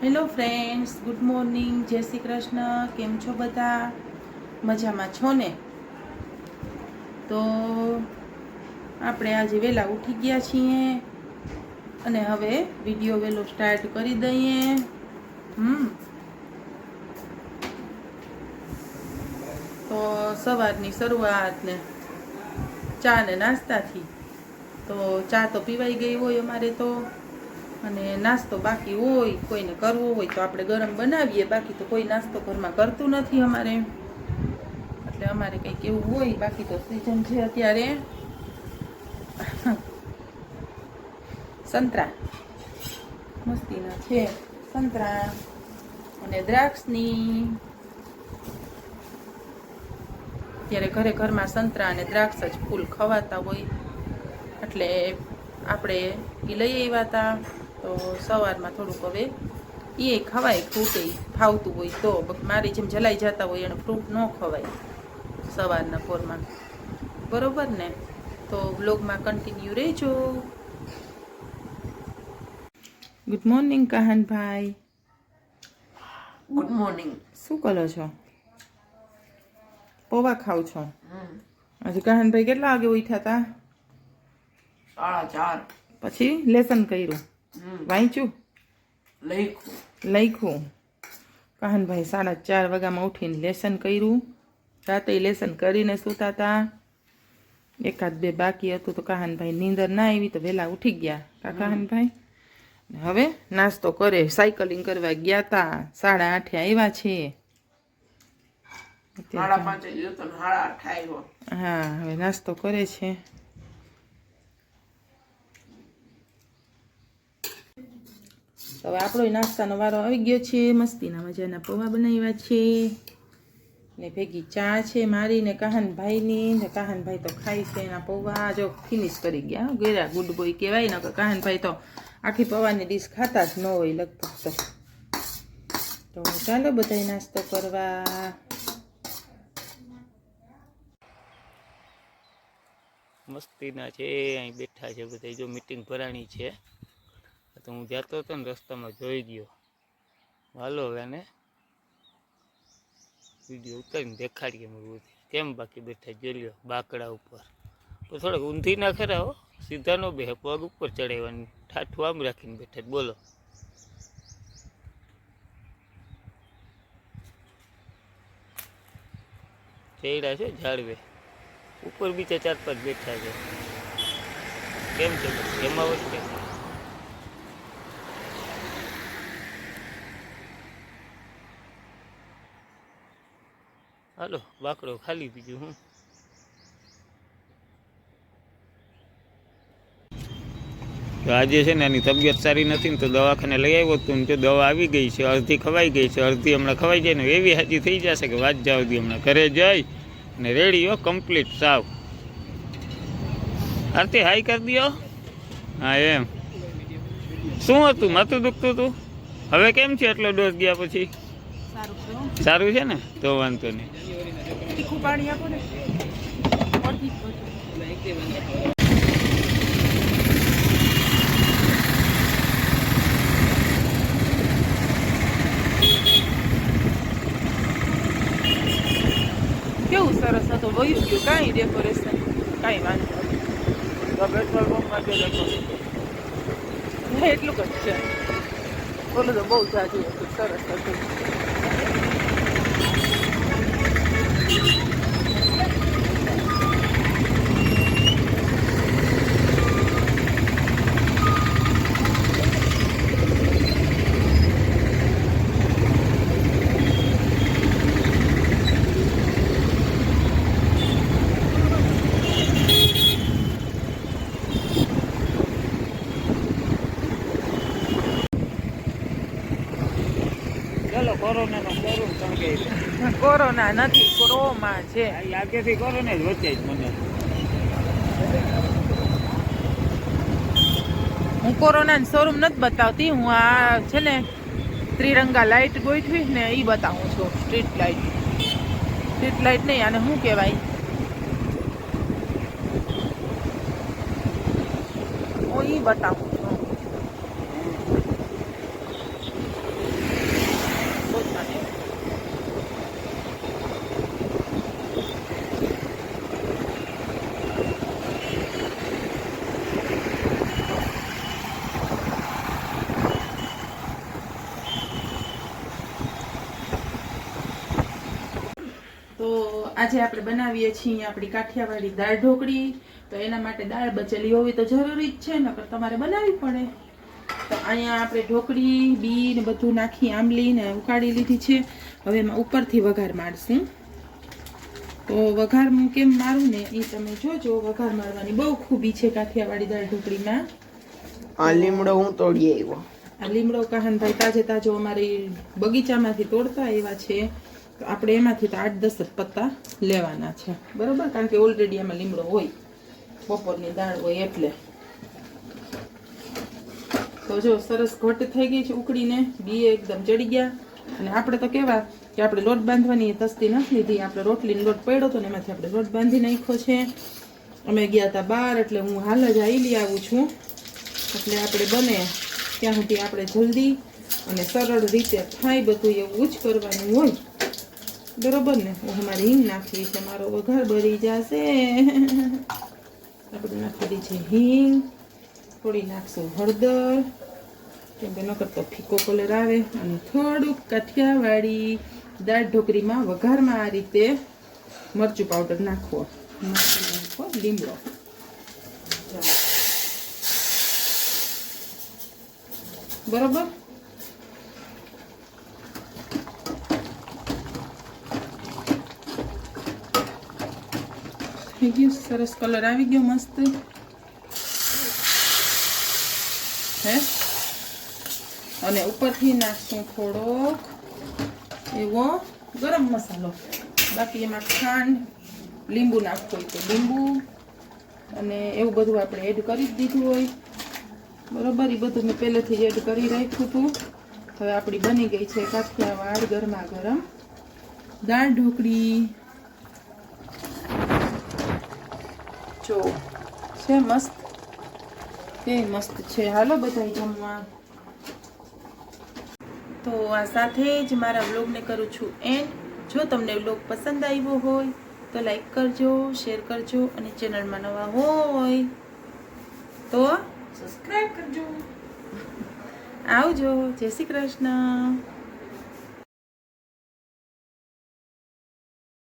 Hello friends, good morning, જય શ્રી કૃષ્ણ. કેમ છો બધા? મજામાં છો ને? તો આપણે આજે વહેલા ઉઠી ગયા છીએ અને હવે વિડીયો વહેલો સ્ટાર્ટ કરી દઈએ. તો સવારની શરૂઆત ને ચા ને નાસ્તાથી. તો ચા તો પીવાઈ ગઈ હોય અમારે તો, અને નાસ્તો બાકી હોય કોઈને કરવો હોય તો આપણે ગરમ બનાવીએ, બાકી તો કોઈ નાસ્તો ઘરમાં કરતું નથી અમારે. એટલે અમારે કંઈક એવું હોય, બાકી તો સિઝન છે અત્યારે સંતરા, મસ્તીના છે સંતરા અને દ્રાક્ષની. ત્યારે ઘરમાં સંતરા અને દ્રાક્ષ જ ફૂલ ખવાતા હોય, એટલે આપણે એ લઈ આવ્યા હતા. તો સવારમાં થોડુંક હવે એ ખવાય, ફ્રૂટ એ ફાવતું હોય તો. મારી જેમ જલાઈ જતા હોય એને ફ્રૂટ ન ખવાય સવારના પોરમાં, બરોબર ને? તો બ્લોગમાં કન્ટિન્યુ રહેજો. Good morning Kahanbhai. Good morning. શું કરો છો? પૌવા ખાવ છો? હજી કાહનભાઈ કેટલા વાગે ઉઠ્યા હતા? 4:30. પછી લેસન કર્યું, વાંચ્યું, લખ્યું. કાહનભાઈ 4:30 વાગ્યામાં ઉઠીને લેસન કર્યું. રાતે લેસન કરીને સૂતા હતા. એકાદ બે બાકી હતું તો કાહનભાઈ નીંદર ના આવી તો વહેલા ઉઠી ગયા કાહનભાઈ. હવે નાસ્તો કરે, સાયકલિંગ કરવા ગયા હતા. 8:30 આવ્યા છે. 5:30. હા, હવે નાસ્તો કરે છે. હવે આપણો નાસ્તાનો વારો આવી ગયો છે. મસ્તીના મજાના પૌવા બનાવ્યા છે ને ભેગી ચા છે મારી ને કાહનભાઈની. ને કાહનભાઈ તો ખાય છે એના પૌવા. જો ફિનિશ કરી ગયા, ગેરા ગુડ બોય કહેવાય ને. કાહનભાઈ તો આખી પૌવાની ડીશ ખાતા જ ન હોય લગભગ. તો ચાલો બધા નાસ્તો કરવા. મસ્તીના છે, અહીં બેઠા છે બધા. જો મીટિંગ ભરાણી છે તો હું જતો હતો ને રસ્તામાં જોઈ ગયો. હાલો હવે ને વિડીયો ઉતારીને દેખાડીએ મળવું કેમ બાકી બેઠા જોઈ લ્યો બાકડા ઉપર. તો થોડાક ઊંધી ના ખરા હો, સીધા નો બે પગ ઉપર ચડાવવાની, ઠાઠું આમ રાખીને બેઠા. બોલો ચેડા છે ઝાડવે ઉપર, બીજા 4-5 બેઠા છે. કેમ છે જમાવટ કે? હાલો બાકડો ખાલી, બીજું હું. તો આજે છે ને એની તબિયત સારી નથી ને તો દવાખાને લઈ આવ્યો હતું ને જો દવા આવી ગઈ છે. અડધી ખવાઈ ગઈ છે, અડધી હમણાં ખવાઈ જાય ને એવી હાજી થઈ જશે કે વાત જાવ દી. હમણાં ઘરે જઈ ને રેડી હો, કમ્પ્લીટ સાવ. આરતી હાઈ કરી દો. હા એમ. શું હતું? માથું દુખતું હતું? હવે કેમ છે? એટલો ડોઝ ગયા પછી સારું છે ને? તો વાંધો નહીં. કેવું સરસ હતું, વયું ગયું. કાંઈ ડેકોરેશન કાંઈ વાંધો નહીં, એટલું જ છે. બોલું તો બહુ જાજુ હતું, સરસ હતું. ચલો કોરોનાનો કોરોન સંગે કોરોના નથી, કોરોમા છે. આગેથી કોરોના જ વચ્ચે જ મને. હું કોરોનાનું શોરૂમ નથી બતાવતી, હું આ છે ને ત્રિરંગા લાઇટ ગોઠવી ને એ બતાવું છું. સ્ટ્રીટ લાઇટ નહીં, આને શું કહેવાય? હું એ બતાવું છું. આજે આપણે બનાવીએ છીએ આપણી કાઠિયાવાડી દાળ ઢોકળી. તો એના માટે દાળ બચેલી હોવી તો જરૂરી જ છે, નકર તમારે બનાવવી પડે. તો અહીંયા આપણે ઢોકળી બી ને બધું નાખી આંબલી ને ઉકાળી લીધી છે. હવે એમાં ઉપરથી વઘાર મારશું. તો વઘાર કેમ મારું ને એ તમે જોજો. વઘાર મારવાની બહુ ખૂબી છે કાઠિયાવાડી દાળ ઢોકળીમાં. આ લીમડો હું તોડી આવ્યો. આ લીમડો કાહનભાઈ તાજે તાજો અમારી બગીચામાંથી તોડતા એવા છે. તો આપણે એમાંથી તો 8-10 જ પત્તા લેવાના છે, બરોબર? કારણ કે ઓલરેડી એમાં લીમડો હોય, બપોરની દાળ હોય એટલે. તો જો સરસ ઘટ થઈ ગઈ છે ઉકળીને, બી એકદમ ચડી ગયા. અને આપણે તો કેવા કે આપણે લોટ બાંધવાની તસ્તી નથી લીધી. આપણે રોટલીનો લોટ પડ્યો હતો ને એમાંથી આપણે લોટ બાંધી નાખ્યો છે. અમે ગયા હતા બહાર એટલે હું હાલ જ આવી આવું છું. એટલે આપણે બને ત્યાં સુધી આપણે જલ્દી અને સરળ રીતે થાય બધું એવું જ કરવાનું હોય, બરોબર ને? હું મારી હિંગ નાખવી છે, મારો વઘાર બળી જશે. આપણે નાખી દી છે હિંગ, થોડી નાખશું હળદર, કેમ કે નકર તો ફીકો કલર આવે. અને થોડુંક કાઠિયાવાડી દાળ ઢોકળીમાં વઘારમાં આ રીતે મરચું પાવડર નાખવો, લીમડો. બરોબર. થઈ ગયું, સરસ કલર આવી ગયો મસ્ત હે. અને ઉપરથી નાખશું થોડોક એવો ગરમ મસાલો. બાકી એમાં ખાંડ, લીંબુ નાખવું હોય તો લીંબુ અને એવું બધું આપણે એડ કરી જ દીધું હોય, બરોબર? એ બધું મેં પહેલેથી જ એડ કરી રાખ્યું હતું. હવે આપણી બની ગઈ છે કાઠિયાવાડ ગરમા ગરમ દાળ ઢોકળી. જો છે મસ્ત, કે મસ્ત છે. હાલો બધા જમવા. તો આ સાથે જ મારા વ્લોગને કરું છું એન્ડ. જો તમને વ્લોગ પસંદ આવ્યો હોય તો લાઈક કરજો, શેર કરજો, અને ચેનલમાં નવા હોય તો સબસ્ક્રાઇબ કરજો. આવજો. જય શ્રી કૃષ્ણ.